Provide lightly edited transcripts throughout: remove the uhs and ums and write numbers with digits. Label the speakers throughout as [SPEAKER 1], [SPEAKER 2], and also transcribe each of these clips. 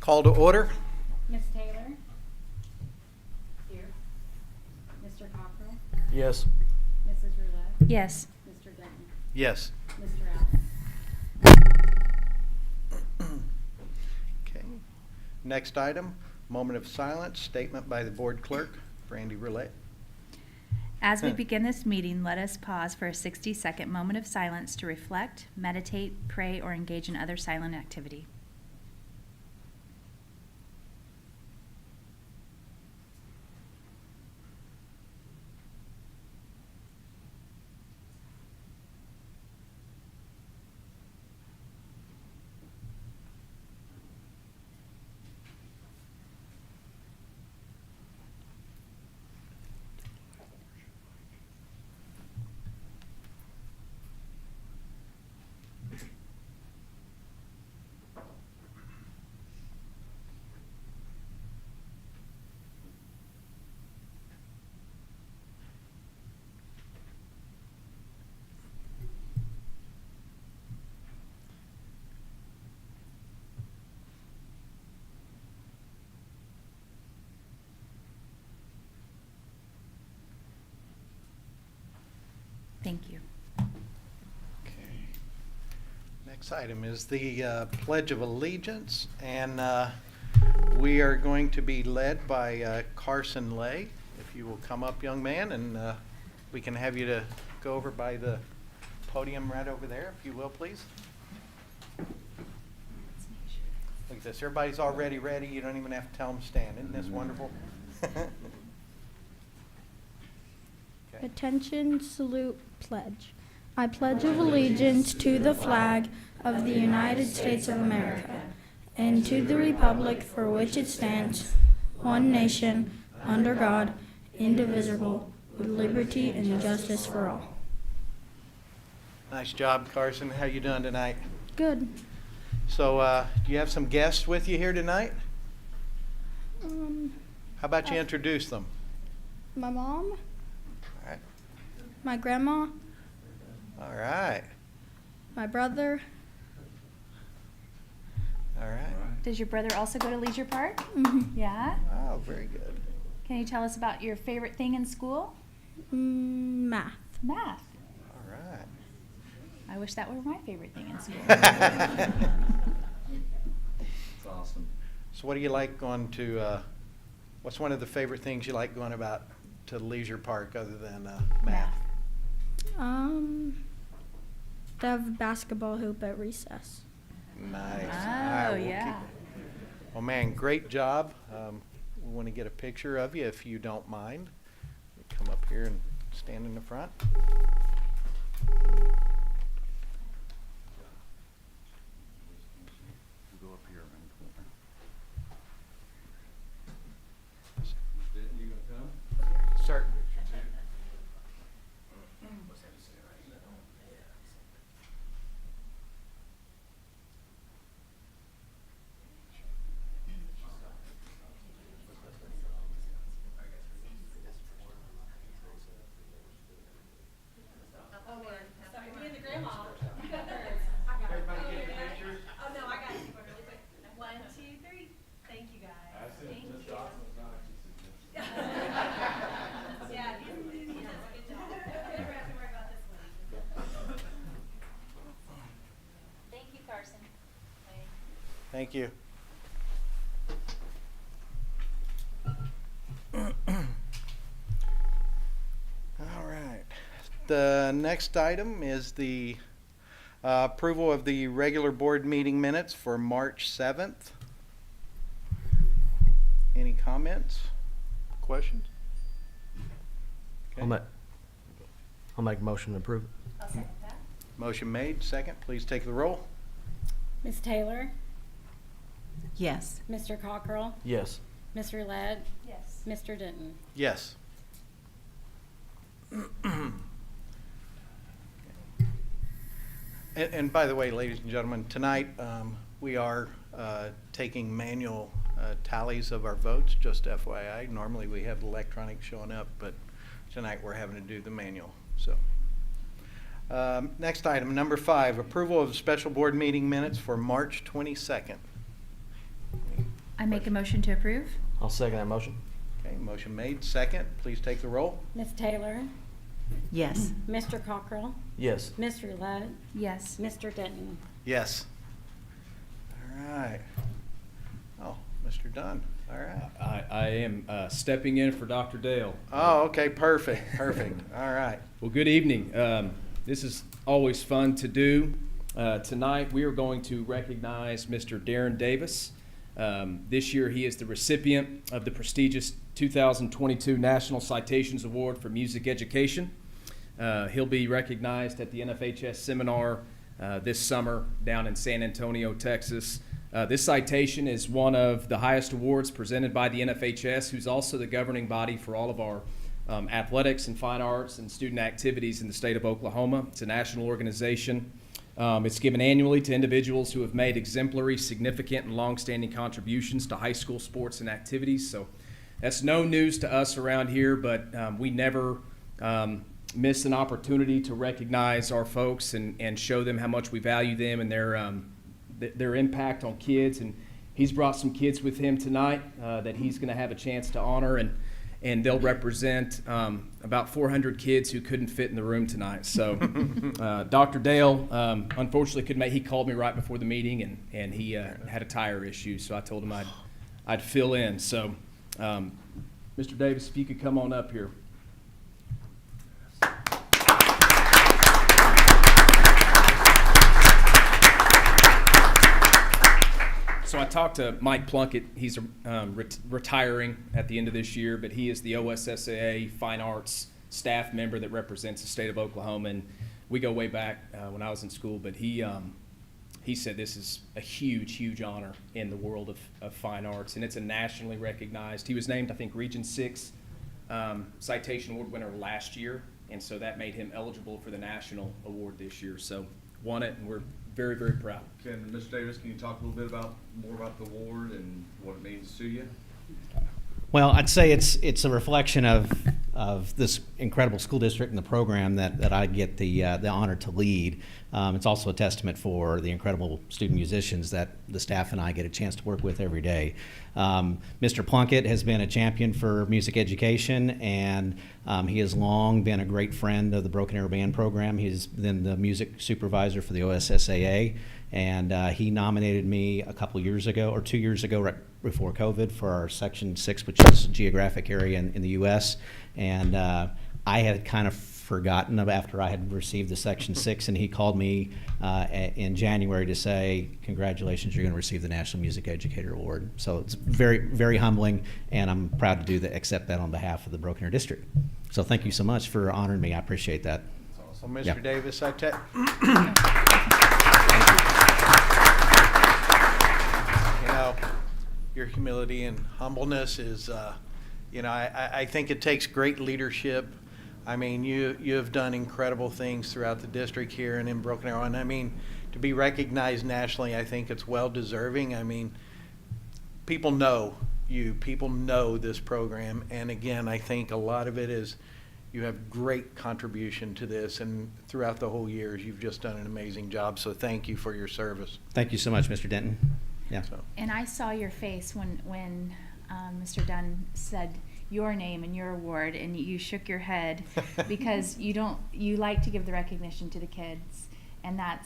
[SPEAKER 1] Call to order.
[SPEAKER 2] Ms. Taylor? Here. Mr. Cockrell?
[SPEAKER 1] Yes.
[SPEAKER 2] Mrs. Roulette?
[SPEAKER 3] Yes.
[SPEAKER 2] Mr. Denton?
[SPEAKER 1] Yes.
[SPEAKER 2] Mr. Allen?
[SPEAKER 1] Okay. Next item, moment of silence, statement by the board clerk, Brandy Roulette.
[SPEAKER 3] As we begin this meeting, let us pause for a 60-second moment of silence to reflect, meditate, pray, or engage in other silent activity. Thank you.
[SPEAKER 1] Okay. Next item is the Pledge of Allegiance, and we are going to be led by Carson Lay. If you will come up, young man, and we can have you to go over by the podium right over there, if you will, please. Look at this. Everybody's already ready. You don't even have to tell them to stand. Isn't this wonderful? Okay.
[SPEAKER 4] Attention, salute, pledge. I pledge of allegiance to the flag of the United States of America and to the republic for which it stands, one nation, under God, indivisible, with liberty and justice for all.
[SPEAKER 1] Nice job, Carson. How you doing tonight?
[SPEAKER 4] Good.
[SPEAKER 1] So, do you have some guests with you here tonight? How about you introduce them?
[SPEAKER 4] My mom,
[SPEAKER 1] All right.
[SPEAKER 4] my grandma,
[SPEAKER 1] All right.
[SPEAKER 4] my brother.
[SPEAKER 1] All right.
[SPEAKER 3] Does your brother also go to Leisure Park? Yeah?
[SPEAKER 1] Oh, very good.
[SPEAKER 3] Can you tell us about your favorite thing in school?
[SPEAKER 4] Math.
[SPEAKER 3] Math.
[SPEAKER 1] All right.
[SPEAKER 3] I wish that were my favorite thing in school.
[SPEAKER 1] That's awesome. So what do you like going to, what's one of the favorite things you like going about to Leisure Park other than math?
[SPEAKER 4] They have a basketball hoop at recess.
[SPEAKER 1] Nice.
[SPEAKER 3] Oh,
[SPEAKER 1] All right, we'll
[SPEAKER 3] yeah.
[SPEAKER 1] keep it. Well, man, great job. We want to get a picture of you if you don't mind. Come up here and stand in the front.
[SPEAKER 5] Go up here around the corner. You gonna come?
[SPEAKER 1] Start. Thank you. All right. The next item is the approval of the regular board meeting minutes for March 7th. Any comments? Questions? Okay.
[SPEAKER 6] I'll make a motion to approve it.
[SPEAKER 3] I'll second that.
[SPEAKER 1] Motion made. Second. Please take the roll.
[SPEAKER 2] Ms. Taylor?
[SPEAKER 3] Yes.
[SPEAKER 2] Mr. Cockrell?
[SPEAKER 6] Yes.
[SPEAKER 2] Ms. Roulette?
[SPEAKER 3] Yes.
[SPEAKER 2] Mr. Denton?
[SPEAKER 1] Yes. And by the way, ladies and gentlemen, tonight we are taking manual tallies of our votes, just FYI. Normally we have electronic showing up, but tonight we're having to do the manual. So, next item, number 5, approval of special board meeting minutes for March 22nd.
[SPEAKER 3] I make a motion to approve.
[SPEAKER 6] I'll second that motion.
[SPEAKER 1] Okay, motion made, second. Please take the roll.
[SPEAKER 2] Ms. Taylor,
[SPEAKER 7] Yes.
[SPEAKER 2] Mr. Cockrell,
[SPEAKER 6] Yes.
[SPEAKER 2] Mr. Ludd,
[SPEAKER 3] Yes.
[SPEAKER 2] Mr. Denton.
[SPEAKER 1] Yes. All right. Oh, Mr. Dunn. All right.
[SPEAKER 8] I am stepping in for Dr. Dale.
[SPEAKER 1] Oh, okay, perfect, perfect. All right.
[SPEAKER 8] Well, good evening. This is always fun to do. Tonight, we are going to recognize Mr. Darren Davis. This year, he is the recipient of the prestigious 2022 National Citations Award for Music Education. He'll be recognized at the NFHS seminar this summer down in San Antonio, Texas. This citation is one of the highest awards presented by the NFHS, who's also the governing body for all of our athletics and fine arts and student activities in the state of Oklahoma. It's a national organization. It's given annually to individuals who have made exemplary, significant, and longstanding contributions to high school sports and activities. So that's no news to us around here, but we never miss an opportunity to recognize our folks and show them how much we value them and their impact on kids. And he's brought some kids with him tonight that he's going to have a chance to honor, and they'll represent about 400 kids who couldn't fit in the room tonight. So Dr. Dale unfortunately couldn't make. He called me right before the meeting, and he had a tire issue, so I told him I'd fill in. So Mr. Davis, if you could come on up here. So I talked to Mike Plunkett. He's retiring at the end of this year, but he is the OSSAA Fine Arts staff member that represents the state of Oklahoma. And we go way back when I was in school, but he said this is a huge, huge honor in the world of fine arts, and it's a nationally recognized. He was named, I think, Region 6 Citation Award winner last year, and so that made him eligible for the national award this year. So won it, and we're very, very proud.
[SPEAKER 5] Mr. Davis, can you talk a little bit more about the award and what it means to you?
[SPEAKER 9] Well, I'd say it's a reflection of this incredible school district and the program that I get the honor to lead. It's also a testament for the incredible student musicians that the staff and I get a chance to work with every day. Mr. Plunkett has been a champion for music education, and he has long been a great friend of the Broken Arrow Band program. He's been the music supervisor for the OSSAA, and he nominated me a couple years ago, or 2 years ago, right before COVID, for our Section 6, which is a geographic area in the U.S. And I had kind of forgotten after I had received the Section 6, and he called me in January to say, congratulations, you're going to receive the National Music Educator Award. So it's very, very humbling, and I'm proud to accept that on behalf of the Broken Arrow District. So thank you so much for honoring me. I appreciate that.
[SPEAKER 1] So, Mr.
[SPEAKER 9] Yeah.
[SPEAKER 1] Davis, you know, your humility and humbleness is, I think it takes great leadership. I mean, you have done incredible things throughout the district here and in Broken Arrow, and I mean, to be recognized nationally, I think it's well deserving. I mean, people know you, people know this program, and again, I think a lot of it is you have great contribution to this, and throughout the whole years, you've just done an amazing job, so thank you for your service.
[SPEAKER 9] Thank you so much, Mr. Denton. Yeah.
[SPEAKER 1] So.
[SPEAKER 3] And I saw your face when Mr. Dunn said your name and your award, and you shook your head because you like to give the recognition to the kids, and that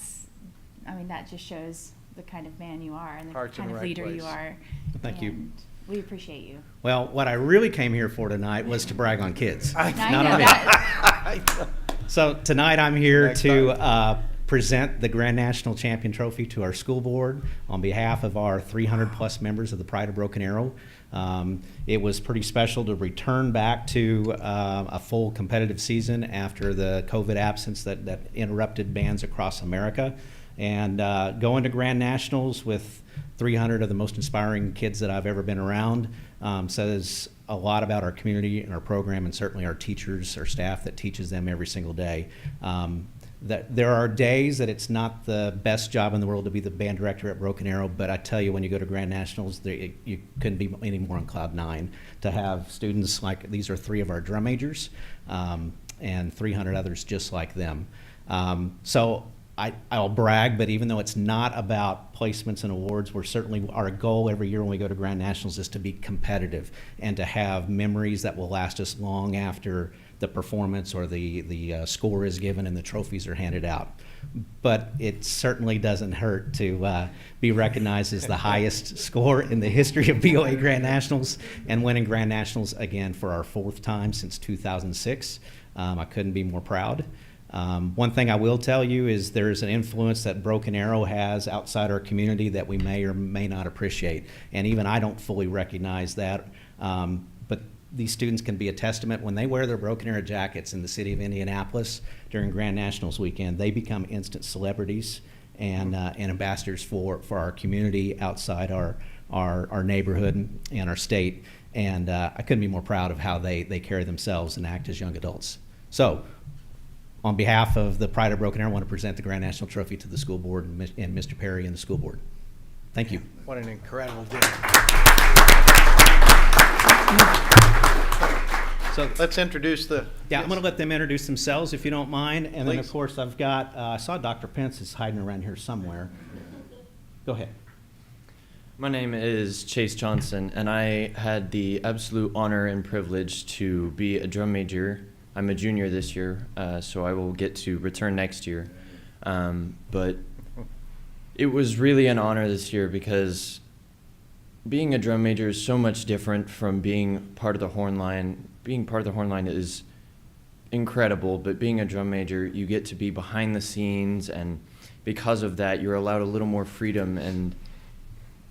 [SPEAKER 3] just shows the kind of man you are and the
[SPEAKER 1] Heart's in
[SPEAKER 3] kind
[SPEAKER 1] the
[SPEAKER 3] of
[SPEAKER 1] right
[SPEAKER 3] leader
[SPEAKER 1] place.
[SPEAKER 3] you are.
[SPEAKER 9] Thank you.
[SPEAKER 3] And we appreciate you.
[SPEAKER 9] Well, what I really came here for tonight was to brag on kids.
[SPEAKER 3] I
[SPEAKER 9] Not
[SPEAKER 3] know
[SPEAKER 9] on me.
[SPEAKER 3] that.
[SPEAKER 9] So tonight I'm here
[SPEAKER 1] Next
[SPEAKER 9] to present the Grand National Champion Trophy to our school board on behalf of our 300 plus members of the Pride of Broken Arrow. It was pretty special to return back to a full competitive season after the COVID absence that interrupted bands across America. And going to Grand Nationals with 300 of the most inspiring kids that I've ever been around says a lot about our community and our program, and certainly our teachers, our staff that teaches them every single day. That there are days that it's not the best job in the world to be the band director at Broken Arrow, but I tell you, when you go to Grand Nationals, you couldn't be any more on cloud nine to have students like these. Are 3 of our drum majors and 300 others just like them. So I'll brag, but even though it's not about placements and awards, our goal every year when we go to Grand Nationals is to be competitive and to have memories that will last us long after the performance or the score is given and the trophies are handed out. But it certainly doesn't hurt to be recognized as the highest score in the history of BOA Grand Nationals and winning Grand Nationals again for our 4th time since 2006. I couldn't be more proud. One thing I will tell you is there's an influence that Broken Arrow has outside our community that we may or may not appreciate. And even I don't fully recognize that. But these students can be a testament. When they wear their Broken Arrow jackets in the city of Indianapolis during Grand Nationals weekend, they become instant celebrities and ambassadors for our community outside our neighborhood and our state. And I couldn't be more proud of how they carry themselves and act as young adults. So, on behalf of the Pride of Broken Arrow, I want to present the Grand National Trophy to the school board and Mr. Perry and the school board. Thank you.
[SPEAKER 1] What an incredible day. So let's introduce the...
[SPEAKER 9] Yeah, I'm going to let them introduce themselves if you don't mind. And then,
[SPEAKER 1] Please.
[SPEAKER 9] of course, I've got, I saw Dr. Pence is hiding around here somewhere. Go ahead.
[SPEAKER 7] My name is Chase Johnson, and I had the absolute honor and privilege to be a drum major. I'm a junior this year, so I will get to return next year. But it was really an honor this year because being a drum major is so much different from being part of the horn line. Being part of the horn line is incredible, but being a drum major, you get to be behind the scenes, and because of that, you're allowed a little more freedom. And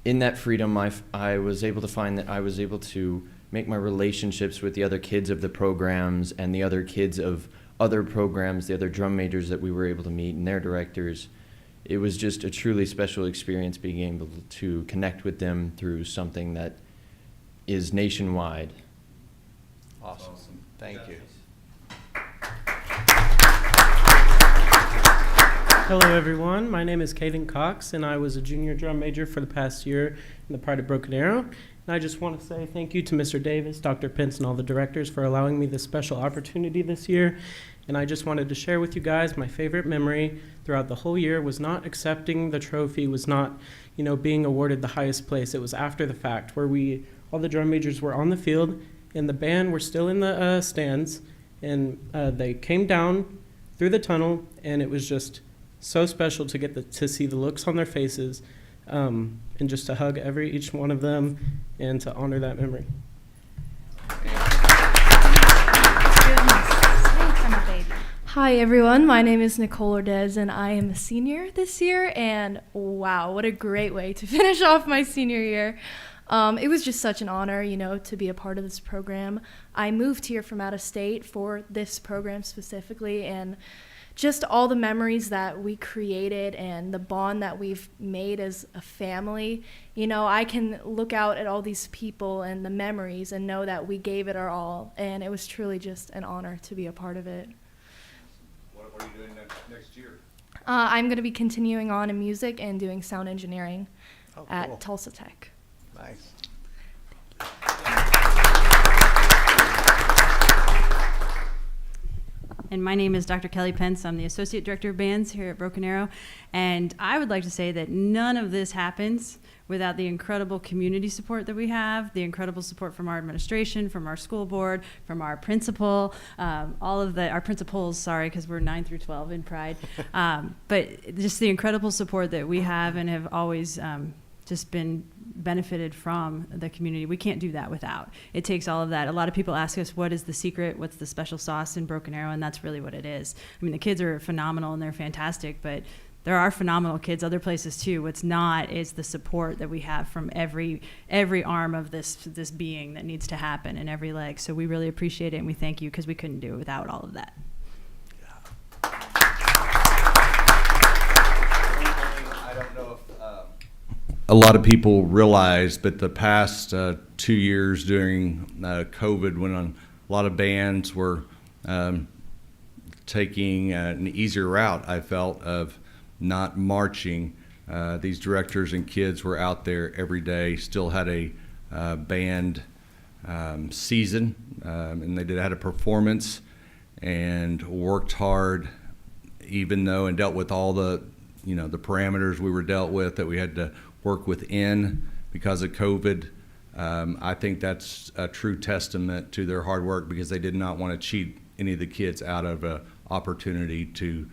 [SPEAKER 7] in that freedom, I was able to find that I was able to make my relationships with the other kids of the programs and the other kids of other programs, the other drum majors that we were able to meet and their directors. It was just a truly special experience being able to connect with them through something that is nationwide.
[SPEAKER 1] Awesome. Thank you.
[SPEAKER 10] Hello everyone, my name is Kaden Cox and I was a junior drum major for the past year in the Pride of Broken Arrow. And I just want to say thank you to Mr. Davis, Dr. Pence, and all the directors for allowing me this special opportunity this year. And I just wanted to share with you guys my favorite memory throughout the whole year was not accepting the trophy, was not, being awarded the highest place. It was after the fact where all the drum majors were on the field and the band were still in the stands, and they came down through the tunnel, and it was just so special to get to see the looks on their faces, and just to hug each one of them and to honor that memory.
[SPEAKER 11] Hi everyone, my name is Nicole Ordes and I am a senior this year, and wow, what a great way to finish off my senior year. It was just such an honor, to be a part of this program. I moved here from out of state for this program specifically, and just all the memories that we created and the bond that we've made as a family. I can look out at all these people and the memories and know that we gave it our all, and it was truly just an honor to be a part of it.
[SPEAKER 5] What are you doing next year?
[SPEAKER 11] I'm going to be continuing on in music and doing sound engineering at Tulsa Tech.
[SPEAKER 1] Nice.
[SPEAKER 12] And my name is Dr. Kelly Pence. I'm the Associate Director of Bands here at Broken Arrow. And I would like to say that none of this happens without the incredible community support that we have, the incredible support from our administration, from our school board, from our principal, our principals, sorry, because we're 9 through 12 in Pride. But just the incredible support that we have and have always just been benefited from the community. We can't do that without. It takes all of that. A lot of people ask us, what is the secret? What's the special sauce in Broken Arrow? And that's really what it is. I mean, the kids are phenomenal and they're fantastic, but there are phenomenal kids other places too. What's not is the support that we have from every arm of this being that needs to happen and every leg. So we really appreciate it and we thank you because we couldn't do it without all of that.
[SPEAKER 5] I don't know if a lot of people realize, but the past 2 years during COVID, when a lot of bands were taking an easier route, I felt, of not marching. These directors and kids were out there every day, still had a band season, and they had a performance and worked hard even though, and dealt with all the, the parameters we were dealt with that we had to work within because of COVID. I think that's a true testament to their hard work, because they did not want to cheat any of the kids out of an opportunity to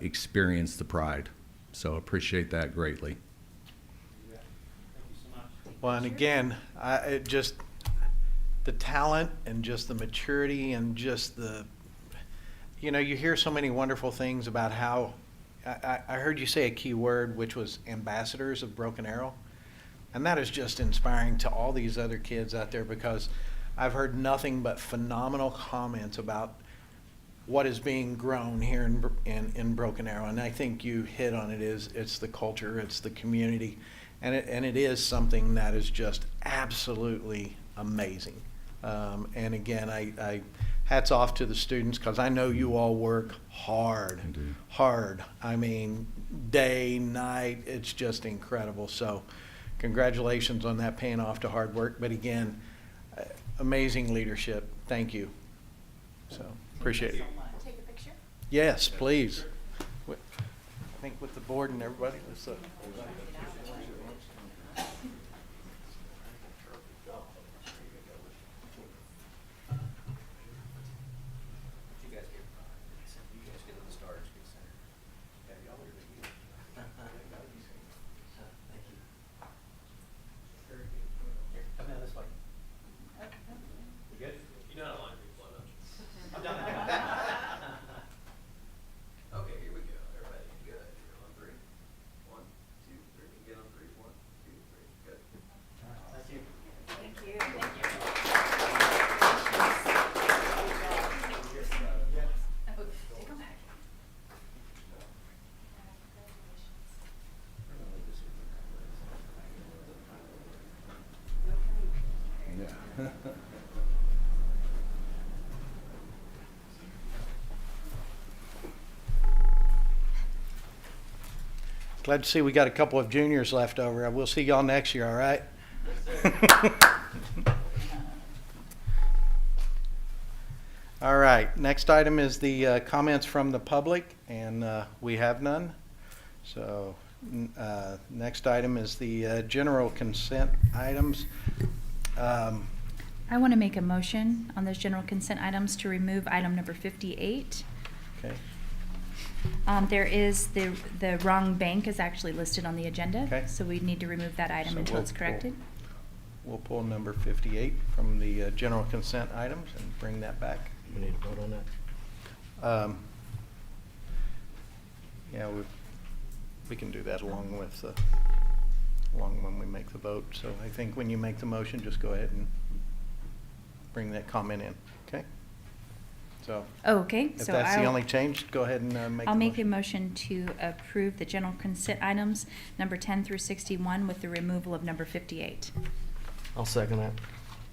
[SPEAKER 5] experience the pride. So appreciate that greatly.
[SPEAKER 1] Well, and again, it just the talent and just the maturity and just the, you hear so many wonderful things about how, I heard you say a key word, which was ambassadors of Broken Arrow. And that is just inspiring to all these other kids out there, because I've heard nothing but phenomenal comments about what is being grown here in Broken Arrow. And I think you hit on it. It's the culture, it's the community, and it is something that is just absolutely amazing. And again, I hats off to the students, because I know you all work hard.
[SPEAKER 5] Indeed.
[SPEAKER 1] Hard. I mean, day, night, it's just incredible. So congratulations on that, paying off to hard work. But again, amazing leadership. Thank you. So appreciate it.
[SPEAKER 3] Take a picture?
[SPEAKER 1] Yes, please. I think with the board and everybody, let's glad to see we got a couple of juniors left over. We'll see y'all next year, all right? All right, next item is the comments from the public, and we have none. So next item is the general consent items.
[SPEAKER 3] I want to make a motion on those general consent items to remove item number 58.
[SPEAKER 1] Okay.
[SPEAKER 3] There is the wrong bank is actually listed on the agenda.
[SPEAKER 1] Okay.
[SPEAKER 3] So we need to remove that item
[SPEAKER 1] So
[SPEAKER 3] until
[SPEAKER 1] we'll
[SPEAKER 3] it's corrected.
[SPEAKER 1] We'll pull number 58 from the general consent items and bring that back.
[SPEAKER 6] We need to vote on that.
[SPEAKER 1] Yeah, we can do that along with when we make the vote. So I think when you make the motion, just go ahead and bring that comment in, okay? So
[SPEAKER 3] Oh, okay.
[SPEAKER 1] if
[SPEAKER 3] So
[SPEAKER 1] that's the only change, go ahead and make the
[SPEAKER 3] I'll make a
[SPEAKER 1] motion.
[SPEAKER 3] motion to approve the general consent items, number 10 through 61, with the removal of number 58.
[SPEAKER 6] I'll second that.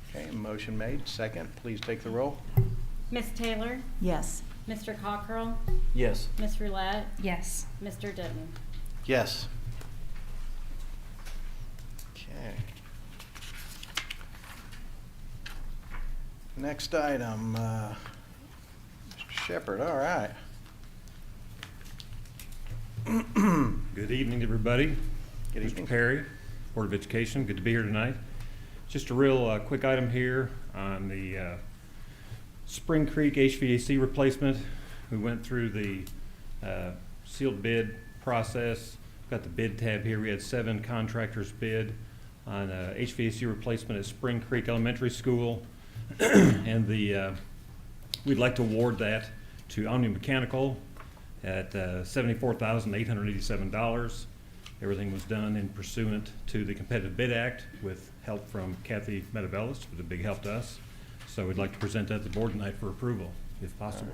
[SPEAKER 1] Okay, motion made, second. Please take the roll.
[SPEAKER 2] Miss Taylor?
[SPEAKER 3] Yes.
[SPEAKER 2] Mr. Cockrell?
[SPEAKER 6] Yes.
[SPEAKER 2] Miss Roulette?
[SPEAKER 3] Yes.
[SPEAKER 2] Mr. Denton?
[SPEAKER 1] Yes. Okay. Next item, Mr. Shepherd, all right.
[SPEAKER 13] Good evening, everybody.
[SPEAKER 1] Good evening.
[SPEAKER 13] Mr. Perry, Board of Education, good to be here tonight. Just a real quick item here on the Spring Creek HVAC replacement. We went through the sealed bid process. Got the bid tab here. We had 7 contractors bid on HVAC replacement at Spring Creek Elementary School. And we'd like to award that to Omni Mechanical at $74,887. Everything was done in pursuant to the Competitive Bid Act with help from Kathy Metavelis, with a big help to us. So we'd like to present that to the board tonight for approval, if possible.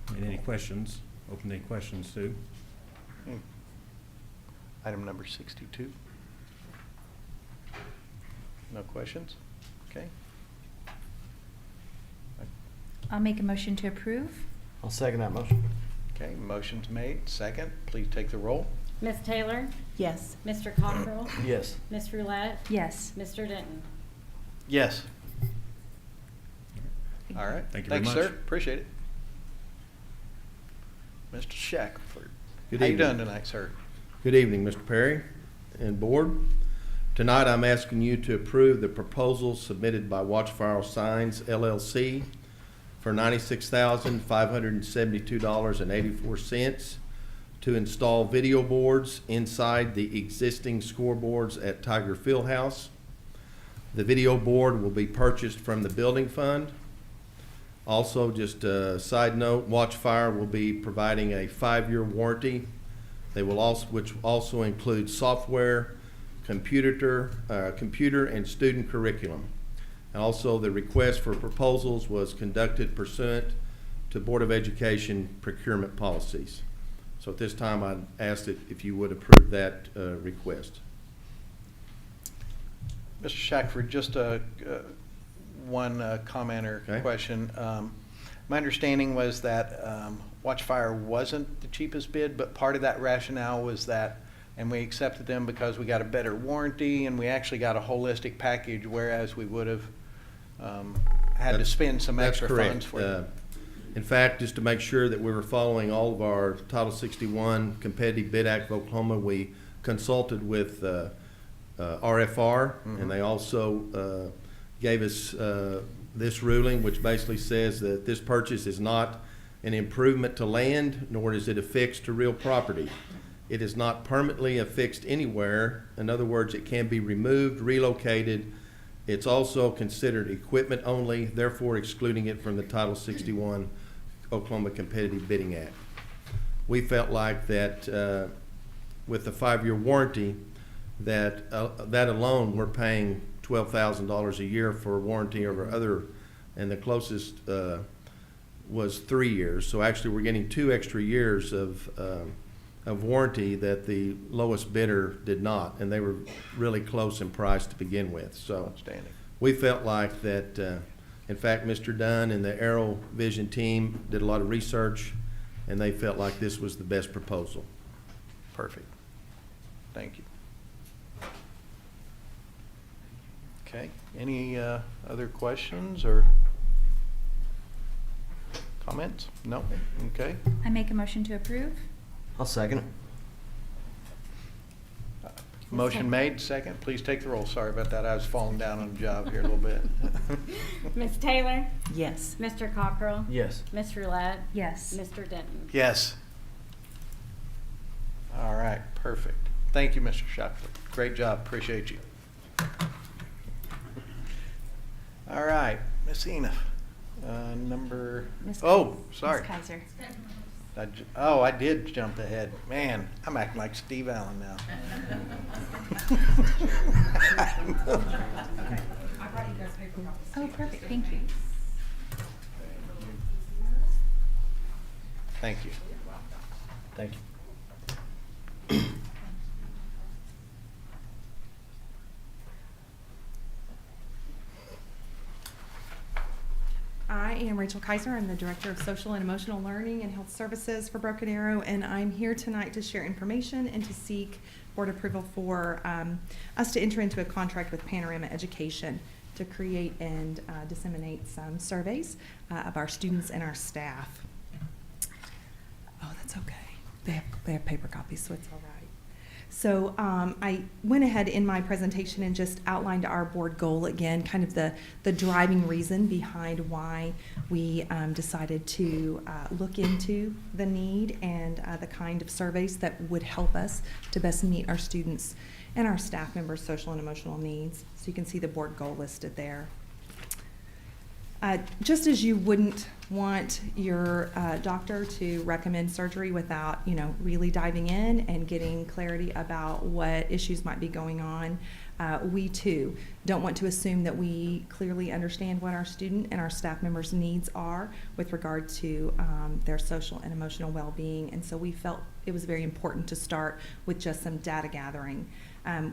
[SPEAKER 1] All
[SPEAKER 13] And any questions? Open any questions too.
[SPEAKER 1] right. Item number 62. No questions? Okay.
[SPEAKER 3] I'll make a motion to approve.
[SPEAKER 6] I'll second that motion.
[SPEAKER 1] Okay, motion's made, second. Please take the roll.
[SPEAKER 2] Miss Taylor?
[SPEAKER 3] Yes.
[SPEAKER 2] Mr. Cockrell?
[SPEAKER 6] Yes.
[SPEAKER 2] Miss Roulette?
[SPEAKER 3] Yes.
[SPEAKER 2] Mr. Denton?
[SPEAKER 1] Yes. All right.
[SPEAKER 13] Thank you very
[SPEAKER 1] Thanks,
[SPEAKER 13] much.
[SPEAKER 1] sir. Appreciate it. Mr. Shackelford.
[SPEAKER 14] Good
[SPEAKER 1] How you
[SPEAKER 14] evening.
[SPEAKER 1] doing tonight, sir?
[SPEAKER 14] Good evening, Mr. Perry and Board. Tonight, I'm asking you to approve the proposal submitted by Watchfire Signs LLC for $96,572.84 to install video boards inside the existing scoreboards at Tiger Fieldhouse. The video board will be purchased from the building fund. Also, just a side note, Watchfire will be providing a 5-year warranty. They will also, which also includes software, computer and student curriculum. And also, the request for proposals was conducted pursuant to Board of Education procurement policies. So at this time, I'd ask that if you would approve that request.
[SPEAKER 1] Mr. Shackford, just one comment or
[SPEAKER 14] Okay.
[SPEAKER 1] question. My understanding was that Watchfire wasn't the cheapest bid, but part of that rationale was that, and we accepted them because we got a better warranty and we actually got a holistic package, whereas we would have had to spend some
[SPEAKER 14] That's
[SPEAKER 1] extra
[SPEAKER 14] correct.
[SPEAKER 1] funds for it.
[SPEAKER 14] In fact, just to make sure that we were following all of our Title 61 Competitive Bid Act of Oklahoma, we consulted with RFR, and they also gave us this ruling, which basically says that this purchase is not an improvement to land, nor is it affixed to real property. It is not permanently affixed anywhere. In other words, it can be removed, relocated. It's also considered equipment only, therefore excluding it from the Title 61 Oklahoma Competitive Bidding Act. We felt like that with the 5-year warranty, that that alone, we're paying $12,000 a year for warranty over other, and the closest was 3 years. So actually, we're getting 2 extra years of warranty that the lowest bidder did not, and they were really close in price to begin with. So
[SPEAKER 1] Outstanding.
[SPEAKER 14] we felt like that, in fact, Mr. Dunn and the ArrowVision team did a lot of research, and they felt like this was the best proposal.
[SPEAKER 1] Perfect. Thank you. Okay, any other questions or comments? No? Okay.
[SPEAKER 3] I make a motion to approve.
[SPEAKER 6] I'll second it.
[SPEAKER 1] Motion made, second. Please take the roll. Sorry about that. I was falling down on the job here a little bit.
[SPEAKER 2] Ms. Taylor?
[SPEAKER 12] Yes.
[SPEAKER 2] Mr. Cockrell?
[SPEAKER 6] Yes.
[SPEAKER 2] Ms. Roulette?
[SPEAKER 3] Yes.
[SPEAKER 2] Mr. Denton?
[SPEAKER 1] Yes. All right, perfect. Thank you, Mr. Shackelford. Great job. Appreciate you. All right, Miss Ena. Number,
[SPEAKER 3] Ms.
[SPEAKER 1] oh, sorry.
[SPEAKER 3] Ms. Kaiser.
[SPEAKER 1] I did jump ahead. Man, I'm acting like Steve Allen now.
[SPEAKER 3] Oh, perfect. Thank you.
[SPEAKER 1] Thank you.
[SPEAKER 6] Thank you.
[SPEAKER 15] I am Rachel Kaiser. I'm the Director of Social and Emotional Learning and Health Services for Broken Arrow, and I'm here tonight to share information and to seek board approval for us to enter into a contract with Panorama Education to create and disseminate some surveys of our students and our staff. Oh, that's okay. They have paper copies, so it's all right. So I went ahead in my presentation and just outlined our board goal again, kind of the driving reason behind why we decided to look into the need and the kind of surveys that would help us to best meet our students and our staff members' social and emotional needs. So you can see the board goal listed there. Just as you wouldn't want your doctor to recommend surgery without, really diving in and getting clarity about what issues might be going on, we too don't want to assume that we clearly understand what our student and our staff members' needs are with regard to their social and emotional well-being. And so we felt it was very important to start with just some data gathering.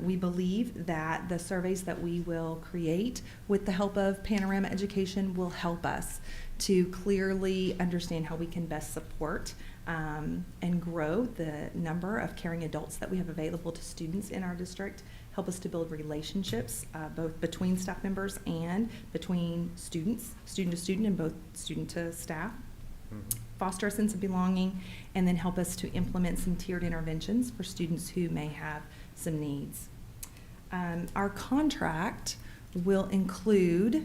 [SPEAKER 15] We believe that the surveys that we will create with the help of Panorama Education will help us to clearly understand how we can best support and grow the number of caring adults that we have available to students in our district, help us to build relationships both between staff members and between students, student to student, and both student to staff. foster a sense of belonging, and then help us to implement some tiered interventions for students who may have some needs. Our contract will include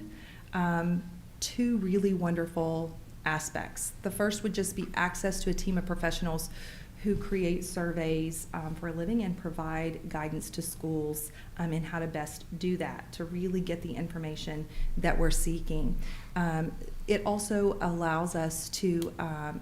[SPEAKER 15] 2 really wonderful aspects. The first would just be access to a team of professionals who create surveys for a living and provide guidance to schools in how to best do that, to really get the information that we're seeking. It also allows us to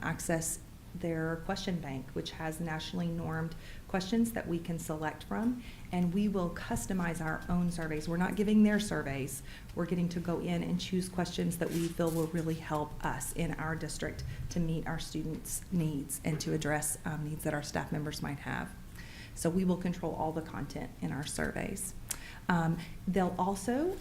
[SPEAKER 15] access their question bank, which has nationally normed questions that we can select from, and we will customize our own surveys. We're not giving their surveys. We're getting to go in and choose questions that we feel will really help us in our district to meet our students' needs and to address needs that our staff members might have. So we will control all the content in our surveys. They'll also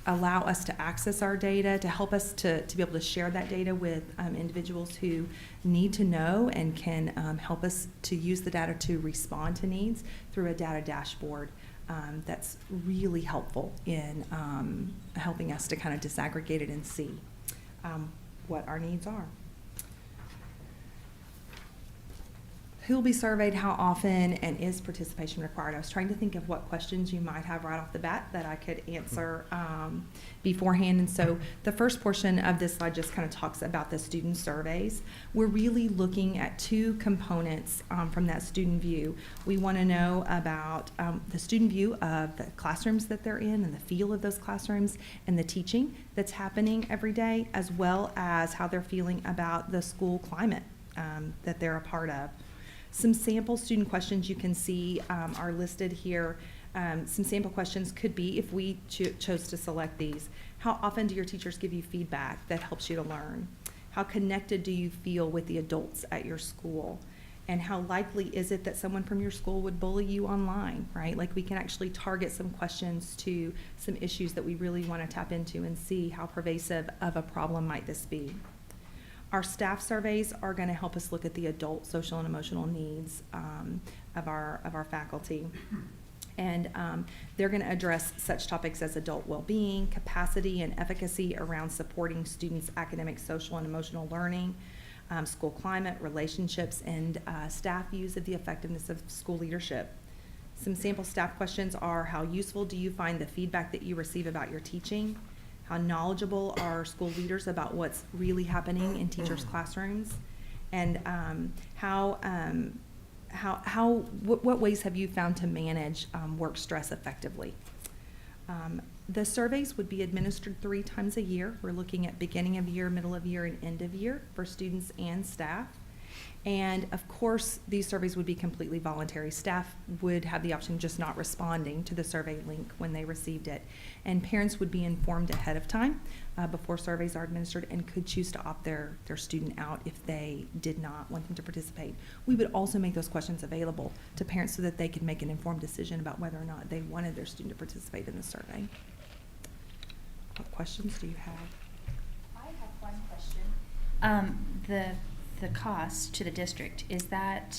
[SPEAKER 15] allow us to access our data, to help us to be able to share that data with individuals who need to know and can help us to use the data to respond to needs through a data dashboard. That's really helpful in helping us to kind of disaggregate it and see what our needs are. Who will be surveyed, how often, and is participation required? I was trying to think of what questions you might have right off the bat that I could answer beforehand. And so the first portion of this slide just kind of talks about the student surveys. We're really looking at 2 components from that student view. We want to know about the student view of the classrooms that they're in and the feel of those classrooms and the teaching that's happening every day, as well as how they're feeling about the school climate that they're a part of. Some sample student questions you can see are listed here. Some sample questions could be, if we chose to select these, how often do your teachers give you feedback that helps you to learn? How connected do you feel with the adults at your school? And how likely is it that someone from your school would bully you online, right? Like, we can actually target some questions to some issues that we really want to tap into and see how pervasive of a problem might this be. Our staff surveys are going to help us look at the adult social and emotional needs of our faculty. And they're going to address such topics as adult well-being, capacity and efficacy around supporting students' academic, social, and emotional learning, school climate, relationships, and staff views of the effectiveness of school leadership. Some sample staff questions are, how useful do you find the feedback that you receive about your teaching? How knowledgeable are school leaders about what's really happening in teachers' classrooms? And what ways have you found to manage work stress effectively? The surveys would be administered 3 times a year. We're looking at beginning of year, middle of year, and end of year for students and staff. And of course, these surveys would be completely voluntary. Staff would have the option of just not responding to the survey link when they received it. And parents would be informed ahead of time before surveys are administered and could choose to opt their student out if they did not want them to participate. We would also make those questions available to parents so that they could make an informed decision about whether or not they wanted their student to participate in the survey. What questions do you have?
[SPEAKER 3] I have one question. The cost to the district, is that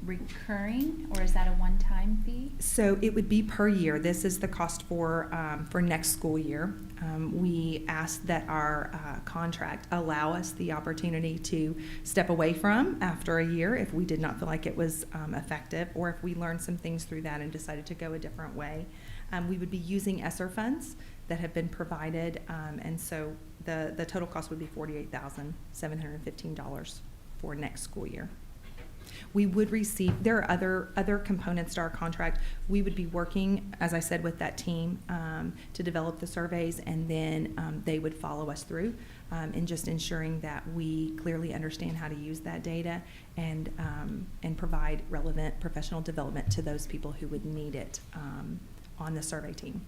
[SPEAKER 3] recurring, or is that a one-time fee?
[SPEAKER 15] So it would be per year. This is the cost for next school year. We asked that our contract allow us the opportunity to step away from after a year if we did not feel like it was effective, or if we learned some things through that and decided to go a different way. We would be using ESSER funds that have been provided, and so the total cost would be $48,715 for next school year. We would receive, there are other components to our contract. We would be working, as I said, with that team to develop the surveys, and then they would follow us through in just ensuring that we clearly understand how to use that data and provide relevant professional development to those people who would need it on the survey team.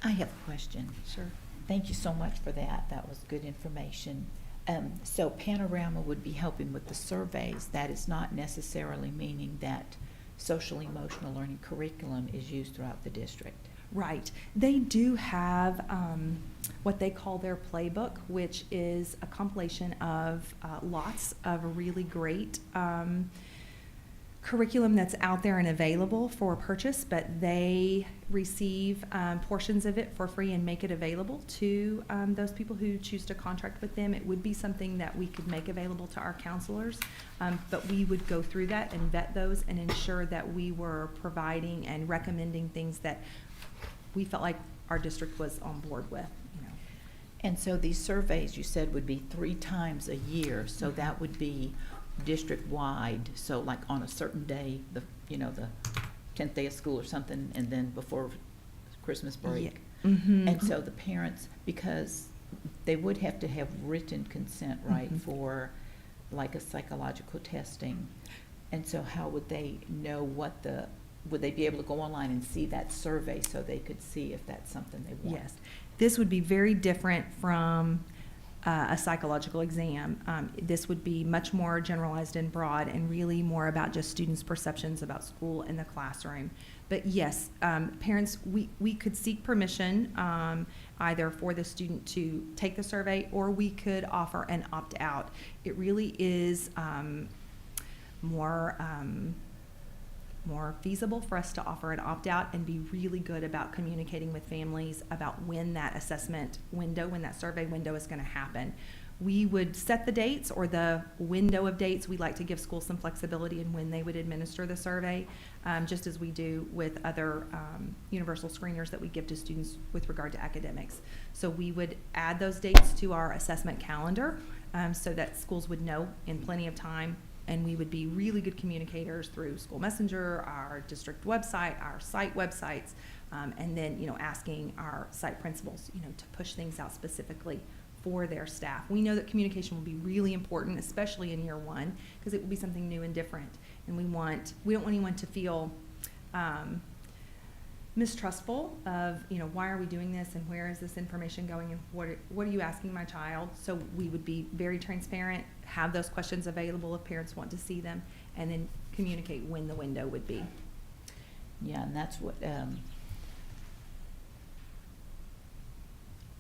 [SPEAKER 16] I have a question.
[SPEAKER 15] Sure.
[SPEAKER 16] Thank you so much for that. That was good information. So Panorama would be helping with the surveys. That is not necessarily meaning that social emotional learning curriculum is used throughout the district.
[SPEAKER 15] Right. They do have what they call their playbook, which is a compilation of lots of really great curriculum that's out there and available for purchase, but they receive portions of it for free and make it available to those people who choose to contract with them. It would be something that we could make available to our counselors, but we would go through that and vet those and ensure that we were providing and recommending things that we felt like our district was on board with.
[SPEAKER 16] And so these surveys, you said, would be 3 times a year, so that would be district-wide, so like on a certain day, the 10th day of school or something, and then before Christmas break.
[SPEAKER 15] Yeah. Mm-hmm.
[SPEAKER 16] And so the parents, because they would have to have written consent, right,
[SPEAKER 15] Mm-hmm.
[SPEAKER 16] for like a psychological testing. And so how would they know would they be able to go online and see that survey so they could see if that's something they want?
[SPEAKER 15] Yes. This would be very different from a psychological exam. This would be much more generalized and broad and really more about just students' perceptions about school and the classroom. But yes, parents, we could seek permission either for the student to take the survey, or we could offer an opt-out. It really is more feasible for us to offer an opt-out and be really good about communicating with families about when that assessment window, when that survey window is going to happen. We would set the dates or the window of dates. We like to give schools some flexibility in when they would administer the survey, just as we do with other universal screeners that we give to students with regard to academics. So we would add those dates to our assessment calendar so that schools would know in plenty of time, and we would be really good communicators through School Messenger, our district website, our site websites, and then asking our site principals to push things out specifically for their staff. We know that communication will be really important, especially in year 1, because it will be something new and different, and we don't want anyone to feel mistrustful of why are we doing this and where is this information going and what are you asking my child. So we would be very transparent, have those questions available if parents want to see them, and then communicate when the window would be.
[SPEAKER 16] Yeah, and that's what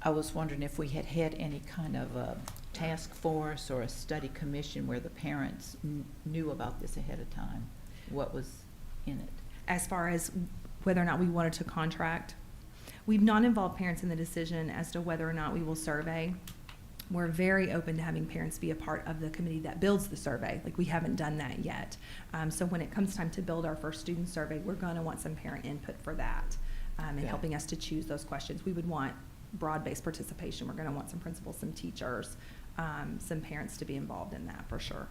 [SPEAKER 16] I was wondering if we had any kind of a task force or a study commission where the parents knew about this ahead of time, what was in it.
[SPEAKER 15] As far as whether or not we wanted to contract, we've not involved parents in the decision as to whether or not we will survey. We're very open to having parents be a part of the committee that builds the survey. Like, we haven't done that yet. So when it comes time to build our first student survey, we're going to want some parent input for that and helping us to choose those questions. We would want broad-based participation. We're going to want some principals, some teachers, some parents to be involved in that for sure.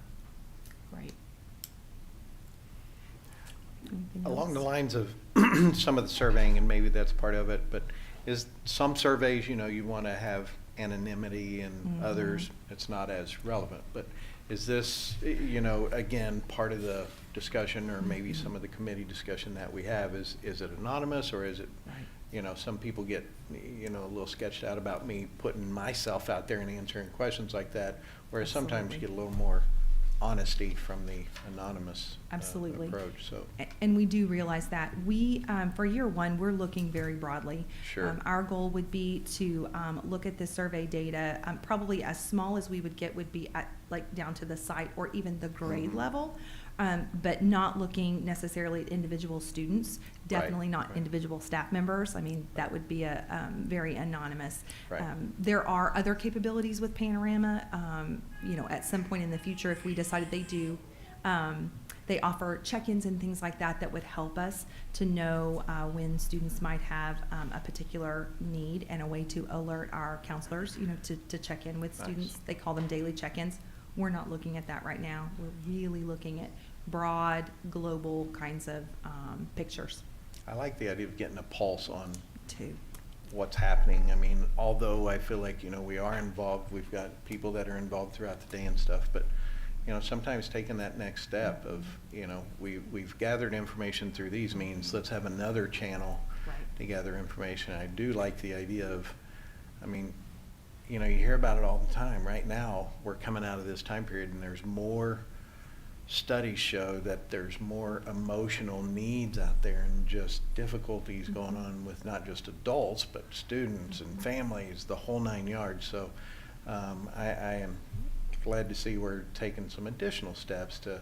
[SPEAKER 16] Great.
[SPEAKER 1] Along the lines of some of the surveying, and maybe that's part of it, but is some surveys, you want to have anonymity, and others it's not as relevant. But is this, again, part of the discussion, or maybe some of the committee discussion that we have, is it anonymous, or is it, some people get, a little sketched out about me putting myself out there and answering questions like that, whereas sometimes you get a little more honesty from the anonymous
[SPEAKER 15] Absolutely.
[SPEAKER 1] Approach. So,
[SPEAKER 15] and we do realize that we for year 1 we're looking very broadly.
[SPEAKER 1] Sure.
[SPEAKER 15] Our goal would be to look at the survey data. Probably as small as we would get would be at down to the site or even the grade level, but not looking necessarily at individual students. Definitely not individual staff members. I mean, that would be a very anonymous.
[SPEAKER 1] Right.
[SPEAKER 15] There are other capabilities with Panorama. At some point in the future, if we decided they do, they offer check-ins and things like that that would help us to know when students might have a particular need, and a way to alert our counselors, to check in with students. They call them daily check-ins. We're not looking at that right now. We're really looking at broad, global kinds of pictures.
[SPEAKER 1] I like the idea of getting a pulse on
[SPEAKER 15] too
[SPEAKER 1] what's happening. I mean, although I feel like, we are involved, we've got people that are involved throughout the day and stuff, but, sometimes taking that next step of, we've gathered information through these means, let's have another channel to gather information. I do like the idea of, you hear about it all the time. Right now, we're coming out of this time period, and there's more studies show that there's more emotional needs out there, and just difficulties going on with not just adults, but students and families, the whole 9 yards. So I am glad to see we're taking some additional steps to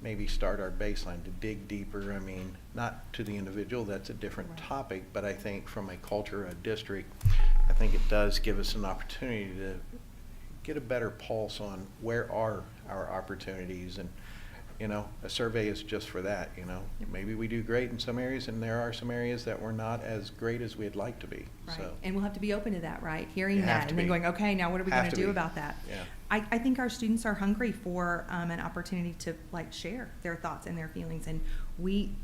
[SPEAKER 1] maybe start our baseline to dig deeper. I mean, not to the individual, that's a different topic, but I think from a culture, a district, I think it does give us an opportunity to get a better pulse on where are our opportunities. And you know, a survey is just for that. You know, maybe we do great in some areas, and there are some areas that we're not as great as we'd like to be.
[SPEAKER 15] Right.
[SPEAKER 1] So,
[SPEAKER 15] And we'll have to be open to that, right? Hearing
[SPEAKER 1] You have
[SPEAKER 15] that
[SPEAKER 1] to
[SPEAKER 15] and then
[SPEAKER 1] be.
[SPEAKER 15] going, okay, now what are we
[SPEAKER 1] Have
[SPEAKER 15] going to
[SPEAKER 1] to
[SPEAKER 15] do
[SPEAKER 1] be.
[SPEAKER 15] about that?
[SPEAKER 1] Yeah.
[SPEAKER 15] I think our students are hungry for an opportunity to like share their thoughts and their feelings. And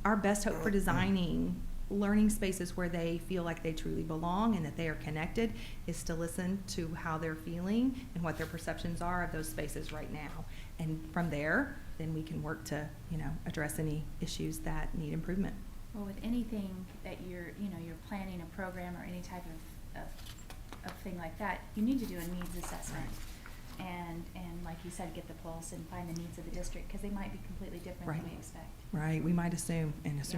[SPEAKER 15] our best hope for designing learning spaces where they feel like they truly belong and that they are connected is to listen to how they're feeling and what their perceptions are of those spaces right now. And from there, then we can work to, you know, address any issues that need improvement.
[SPEAKER 3] Well, with anything that you're planning a program or any type of thing like that, you need to do a needs assessment. And like you said, get the pulse and find the needs of the district, because they might be completely different than we expect.
[SPEAKER 15] Right, we might assume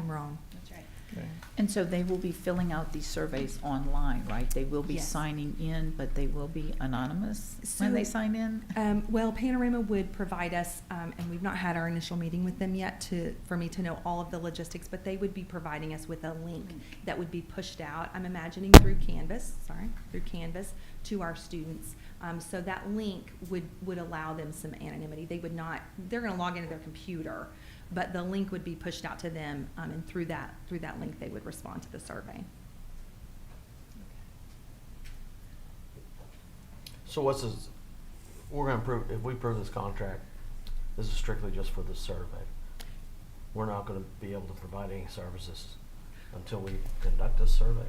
[SPEAKER 15] wrong.
[SPEAKER 3] That's right.
[SPEAKER 1] okay.
[SPEAKER 16] And so they will be filling out these surveys online, right? They will be
[SPEAKER 15] Yes.
[SPEAKER 16] signing in, but they will be anonymous when they sign in?
[SPEAKER 15] Well, Panorama would provide us, and we've not had our initial meeting with them yet for me to know all of the logistics, but they would be providing us with a link that would be pushed out, I'm imagining through Canvas to our students. So that link would allow them some anonymity. They're gonna log into their computer, but the link would be pushed out to them, and through that link, they would respond to the survey.
[SPEAKER 6] So what's this, we're gonna approve, if we approve this contract, this is strictly just for the survey. We're not gonna be able to provide any services until we conduct this survey.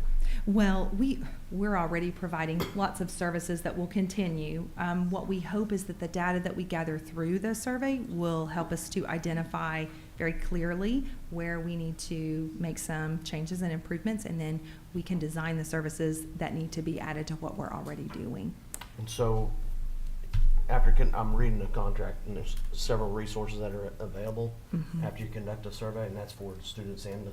[SPEAKER 15] Well, we're already providing lots of services that will continue. What we hope is that the data that we gather through the survey will help us to identify very clearly where we need to make some changes and improvements, and then we can design the services that need to be added to what we're already doing.
[SPEAKER 6] And so, I'm reading the contract, and there's several resources that are available after you conduct a survey, and that's for the students and the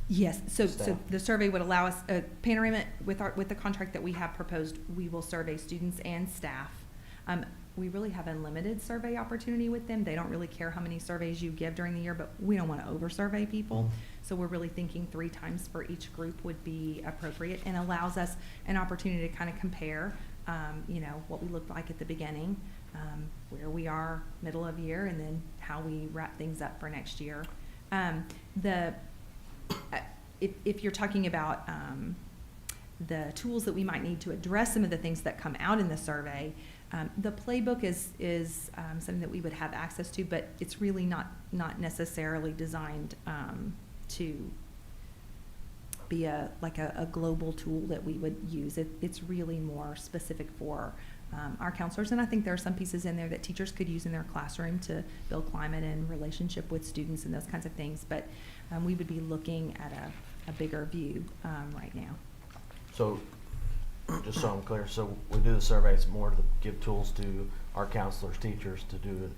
[SPEAKER 15] Yes, so
[SPEAKER 6] staff.
[SPEAKER 15] the survey would allow us, Panorama, with the contract that we have proposed, we will survey students and staff. We really have unlimited survey opportunity with them. They don't really care how many surveys you give during the year, but we don't want to over-survey people. So we're really thinking 3 times for each group would be appropriate, and allows us an opportunity to kind of compare, you know, what we looked like at the beginning, where we are middle of year, and then how we wrap things up for next year. If you're talking about the tools that we might need to address some of the things that come out in the survey, the playbook is something that we would have access to, but it's really not necessarily designed to be a global tool that we would use. It's really more specific for our counselors, and I think there are some pieces in there that teachers could use in their classroom to build climate and relationship with students and those kinds of things, but we would be looking at a bigger view right now.
[SPEAKER 6] So, just so I'm clear, so we do the surveys more to give tools to our counselors, teachers to do an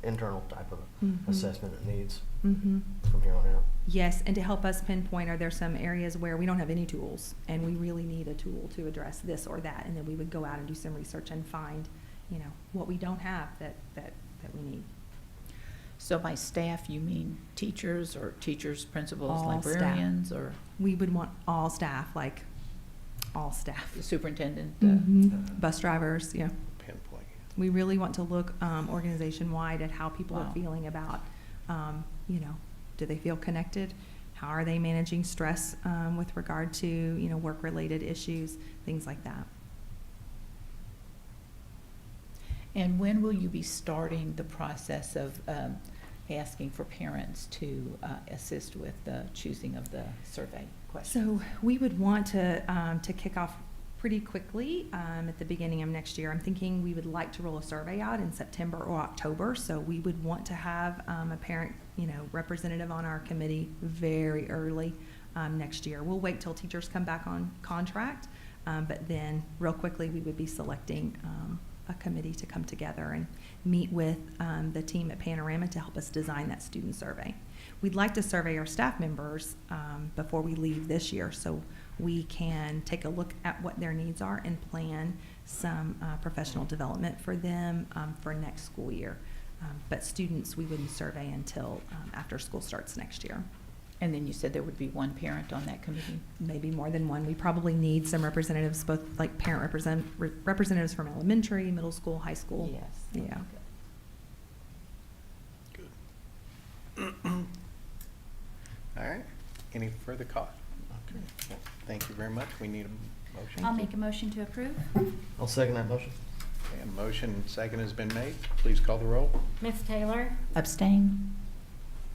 [SPEAKER 6] internal type of assessment of needs from here on out.
[SPEAKER 15] Yes, and to help us pinpoint, are there some areas where we don't have any tools and we really need a tool to address this or that, and then we would go out and do some research and find, you know, what we don't have that we need.
[SPEAKER 16] So by staff, you mean teachers, or teachers, principals,
[SPEAKER 15] All staff.
[SPEAKER 16] librarians, or
[SPEAKER 15] We would want all staff, like all staff.
[SPEAKER 16] the superintendent?
[SPEAKER 15] Bus drivers, yeah.
[SPEAKER 1] Pinpoint.
[SPEAKER 15] We really want to look organization-wide at how people
[SPEAKER 16] Wow.
[SPEAKER 15] are feeling about, you know, do they feel connected? How are they managing stress with regard to, you know, work-related issues, things like that.
[SPEAKER 16] And when will you be starting the process of asking for parents to assist with the choosing of the survey questions?
[SPEAKER 15] So we would want to kick off pretty quickly at the beginning of next year. I'm thinking we would like to roll a survey out in September or October, so we would want to have a parent, you know, representative on our committee very early next year. We'll wait till teachers come back on contract, but then real quickly we would be selecting a committee to come together and meet with the team at Panorama to help us design that student survey. We'd like to survey our staff members before we leave this year, so we can take a look at what their needs are and plan some professional development for them for next school year. But students, we wouldn't survey until after school starts next year.
[SPEAKER 16] And then you said there would be one parent on that committee?
[SPEAKER 15] Maybe more than one. We probably need some representatives, both like parent representatives from elementary, middle school, high school.
[SPEAKER 16] Yes.
[SPEAKER 15] Yeah.
[SPEAKER 1] All right. Any further call? Okay. Well, thank you very much. We need a motion.
[SPEAKER 3] I'll make a motion to approve.
[SPEAKER 6] I'll second that motion.
[SPEAKER 1] Okay, a motion and second has been made. Please call the roll.
[SPEAKER 2] Ms. Taylor?
[SPEAKER 16] Abstain?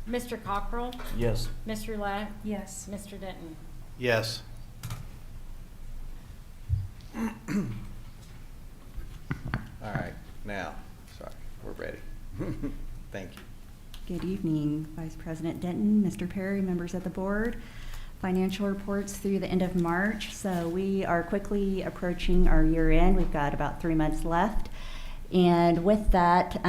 [SPEAKER 2] Mr. Cockrell?
[SPEAKER 6] Yes.
[SPEAKER 2] Ms. Roulette?
[SPEAKER 3] Yes.
[SPEAKER 2] Mr. Denton?
[SPEAKER 1] Yes. All right, now, sorry, we're ready. Thank you.
[SPEAKER 17] Good evening, Vice President Denton, Mr. Perry, members of the board. Financial reports through the end of March. So we are quickly approaching our year end. We've got about 3 months left. And with that,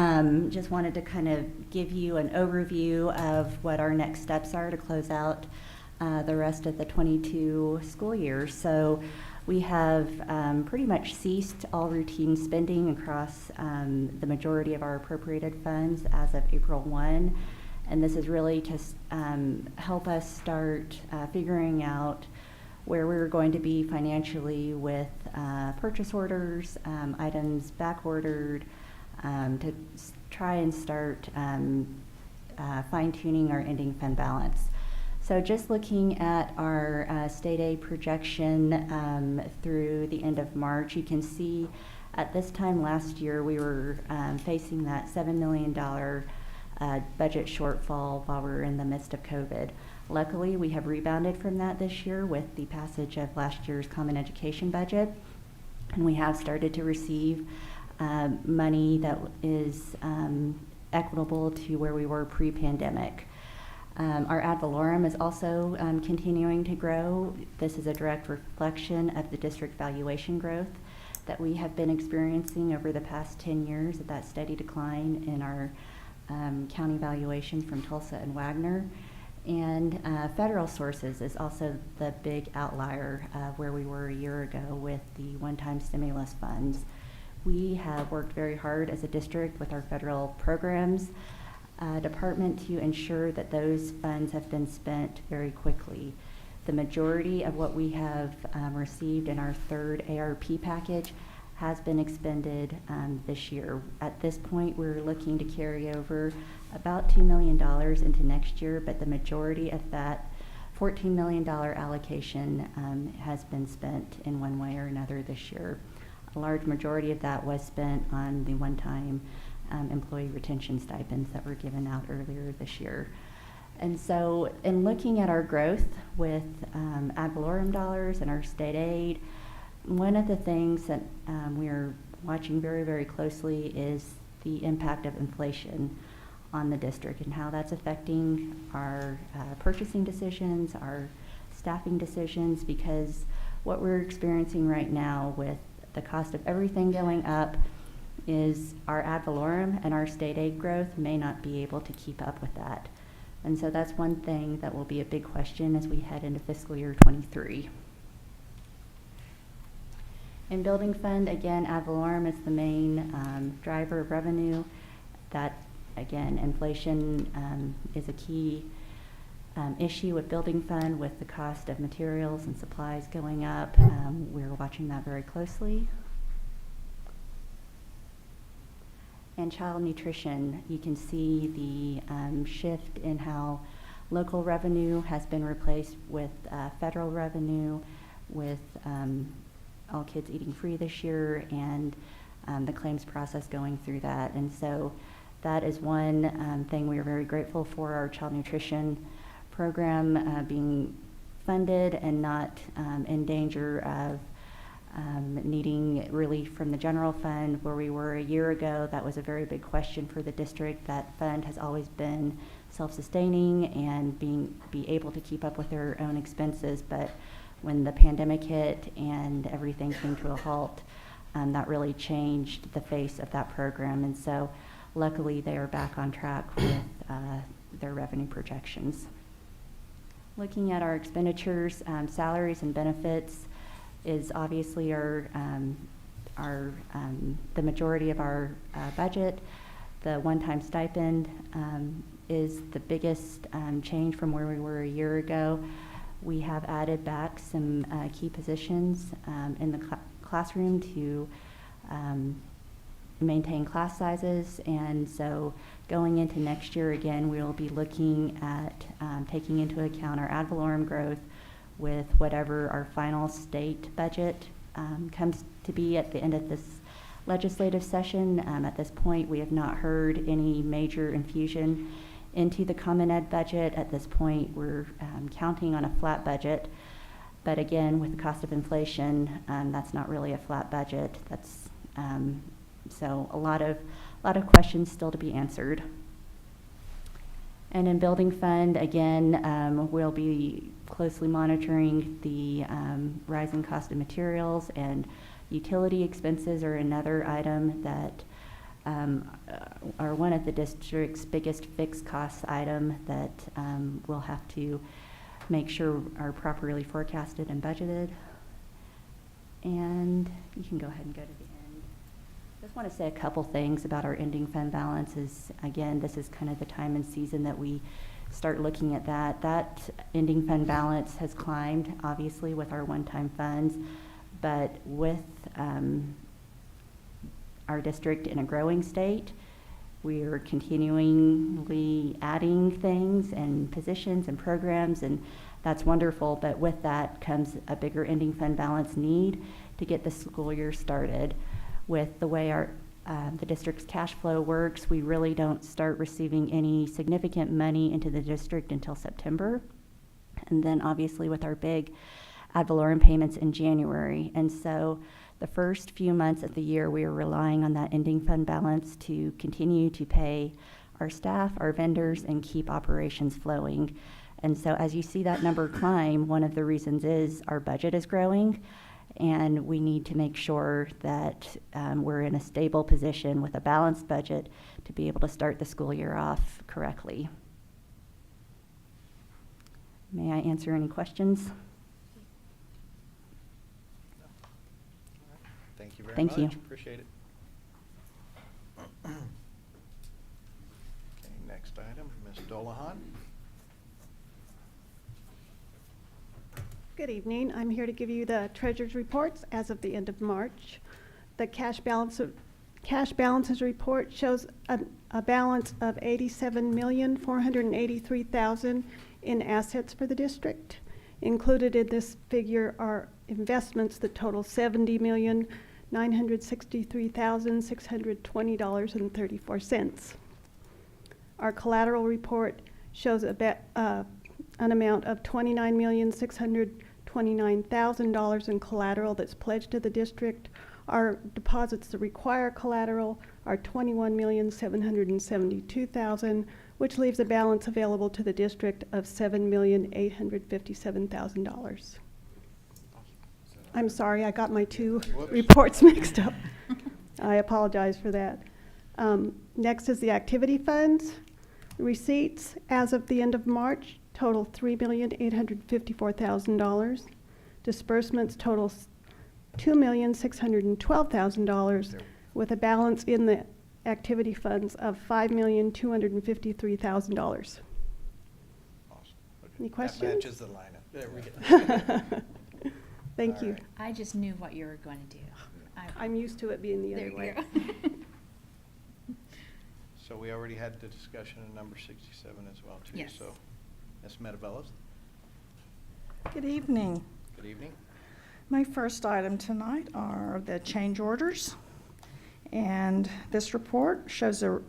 [SPEAKER 17] just wanted to kind of give you an overview of what our next steps are to close out the rest of the 22 school year. So we have pretty much ceased all routine spending across the majority of our appropriated funds as of April 1. And this is really to help us start figuring out where we're going to be financially with purchase orders, items back ordered, to try and start fine-tuning our ending fund balance. So just looking at our state aid projection through the end of March, you can see at this time last year we were facing that $7 million budget shortfall while we were in the midst of COVID. Luckily, we have rebounded from that this year with the passage of last year's Common Education budget, and we have started to receive money that is equitable to where we were pre-pandemic. Our ad valorem is also continuing to grow. This is a direct reflection of the district valuation growth that we have been experiencing over the past 10 years, of that steady decline in our county valuation from Tulsa and Wagner. And federal sources is also the big outlier where we were a year ago with the one-time stimulus funds. We have worked very hard as a district with our federal programs department to ensure that those funds have been spent very quickly. The majority of what we have received in our third ARP package has been expended this year. At this point, we're looking to carry over about $2 million into next year, but the majority of that $14 million allocation has been spent in one way or another this year. A large majority of that was spent on the one-time employee retention stipends that were given out earlier this year. And so in looking at our growth with ad valorem dollars and our state aid, one of the things that we are watching very, very closely is the impact of inflation on the district and how that's affecting our purchasing decisions, our staffing decisions, because what we're experiencing right now with the cost of everything going up is our ad valorem and our state aid growth may not be able to keep up with that. And so that's one thing that will be a big question as we head into fiscal year 23. In building fund, again, ad valorem is the main driver of revenue. That, again, inflation is a key issue with building fund with the cost of materials and supplies going up. We're watching that very closely. And child nutrition, you can see the shift in how local revenue has been replaced with federal revenue, with all kids eating free this year, and the claims process going through that. And so that is one thing we are very grateful for, our child nutrition program being funded and not in danger of needing relief from the general fund where we were a year ago. That was a very big question for the district. That fund has always been self-sustaining and be able to keep up with their own expenses, but when the pandemic hit and everything came to a halt, that really changed the face of that program. And so luckily they are back on track with their revenue projections. Looking at our expenditures, salaries and benefits is obviously the majority of our budget. The one-time stipend is the biggest change from where we were a year ago. We have added back some key positions in the classroom to maintain class sizes, and so going into next year again, we will be looking at taking into account our ad valorem growth with whatever our final state budget comes to be at the end of this legislative session. At this point, we have not heard any major infusion into the Common Ed budget. At this point, we're counting on a flat budget. But again, with the cost of inflation, that's not really a flat budget. That's so a lot of questions still to be answered. And in building fund, again, we'll be closely monitoring the rising cost of materials, and utility expenses are another item that are one of the district's biggest fixed cost item that we'll have to make sure are properly forecasted and budgeted. And you can go ahead and go to the end. Just want to say a couple things about our ending fund balance. Is again, this is kind of the time and season that we start looking at that. That ending fund balance has climbed, obviously, with our one-time funds, but with our district in a growing state, we are continually adding things and positions and programs, and that's wonderful. But with that comes a bigger ending fund balance need to get the school year started. With the way our the district's cash flow works, we really don't start receiving any significant money into the district until September. And then obviously with our big ad valorem payments in January. And so the first few months of the year, we are relying on that ending fund balance to continue to pay our staff, our vendors, and keep operations flowing. And so as you see that number climb, one of the reasons is our budget is growing, and we need to make sure that we're in a stable position with a balanced budget to be able to start the school year off correctly. May I answer any questions?
[SPEAKER 1] Thank you very
[SPEAKER 17] Thank
[SPEAKER 1] much.
[SPEAKER 17] you.
[SPEAKER 1] Appreciate it. Okay, next item, Ms. Dolahan.
[SPEAKER 18] Good evening. I'm here to give you the treasurer's reports as of the end of March. The cash balances report shows a balance of $87,483,000 in assets for the district. Included in this figure are investments that total $70,963,620.34. Our collateral report shows an amount of $29,629,000 in collateral that's pledged to the district. Our deposits that require collateral are $21,772,000, which leaves a balance available to the district of $7,857,000. I'm sorry, I got my two reports mixed up. I apologize for that. Next is the activity funds. Receipts as of the end of March total $3,854,000. Disbursements total $2,612,000, with a balance in the activity funds of $5,253,000.
[SPEAKER 1] Awesome.
[SPEAKER 18] Any questions?
[SPEAKER 1] That matches the lineup. There we go.
[SPEAKER 18] Thank
[SPEAKER 1] All
[SPEAKER 18] you.
[SPEAKER 1] right.
[SPEAKER 3] I just knew what you were going to do.
[SPEAKER 18] I'm used to it being the
[SPEAKER 3] There
[SPEAKER 18] other
[SPEAKER 3] you
[SPEAKER 18] way.
[SPEAKER 3] go.
[SPEAKER 1] So we already had the discussion on number 67 as well, too.
[SPEAKER 3] Yes.
[SPEAKER 1] So, Ms. Metavelos.
[SPEAKER 19] Good evening.
[SPEAKER 1] Good evening.
[SPEAKER 19] My first item tonight are the change orders. And this report shows a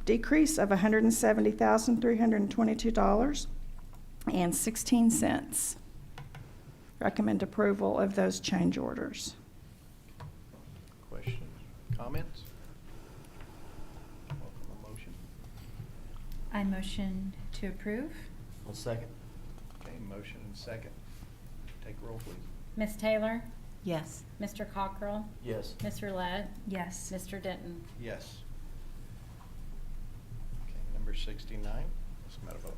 [SPEAKER 19] decrease of $170,322.16. Recommend approval of those change orders.
[SPEAKER 1] Questions, comments? Welcome a motion.
[SPEAKER 3] I motion to approve.
[SPEAKER 6] One second.
[SPEAKER 1] Okay, motion and second. Take roll, please.
[SPEAKER 2] Ms. Taylor?
[SPEAKER 16] Yes.
[SPEAKER 2] Mr. Cockrell?
[SPEAKER 6] Yes.
[SPEAKER 2] Ms. Roulette?
[SPEAKER 3] Yes.
[SPEAKER 2] Mr. Denton?
[SPEAKER 1] Yes. Okay, number 69, Ms. Metavelos.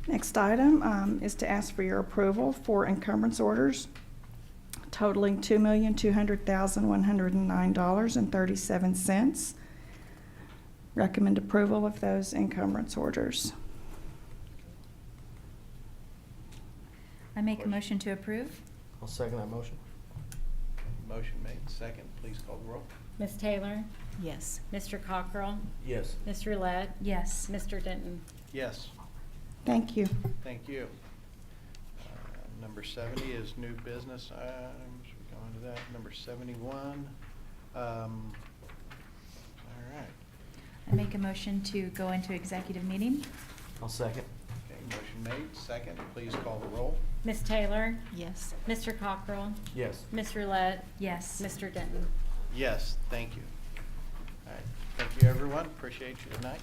[SPEAKER 19] Next item is to ask for your approval for encumbrance orders totaling $2,200,109.37. recommend approval of those encumbrance orders.
[SPEAKER 3] I make a motion to approve.
[SPEAKER 6] I'll second that motion.
[SPEAKER 1] Motion made, second, please call the roll.
[SPEAKER 2] Ms. Taylor?
[SPEAKER 16] Yes.
[SPEAKER 2] Mr. Cockrell?
[SPEAKER 6] Yes.
[SPEAKER 2] Ms. Roulette?
[SPEAKER 3] Yes.
[SPEAKER 2] Mr. Denton?
[SPEAKER 1] Yes,
[SPEAKER 19] Thank you.
[SPEAKER 1] thank you. Number 70 is new business items, we go into that. Number 71, all right.
[SPEAKER 3] I make a motion to go into executive meeting.
[SPEAKER 6] I'll second.
[SPEAKER 1] Okay, motion made, second, please call the roll.
[SPEAKER 2] Ms. Taylor?
[SPEAKER 16] Yes.
[SPEAKER 2] Mr. Cockrell?
[SPEAKER 6] Yes.
[SPEAKER 2] Ms. Roulette?
[SPEAKER 3] Yes.
[SPEAKER 2] Mr. Denton?
[SPEAKER 1] Yes, thank you. All right, thank you, everyone, appreciate you tonight.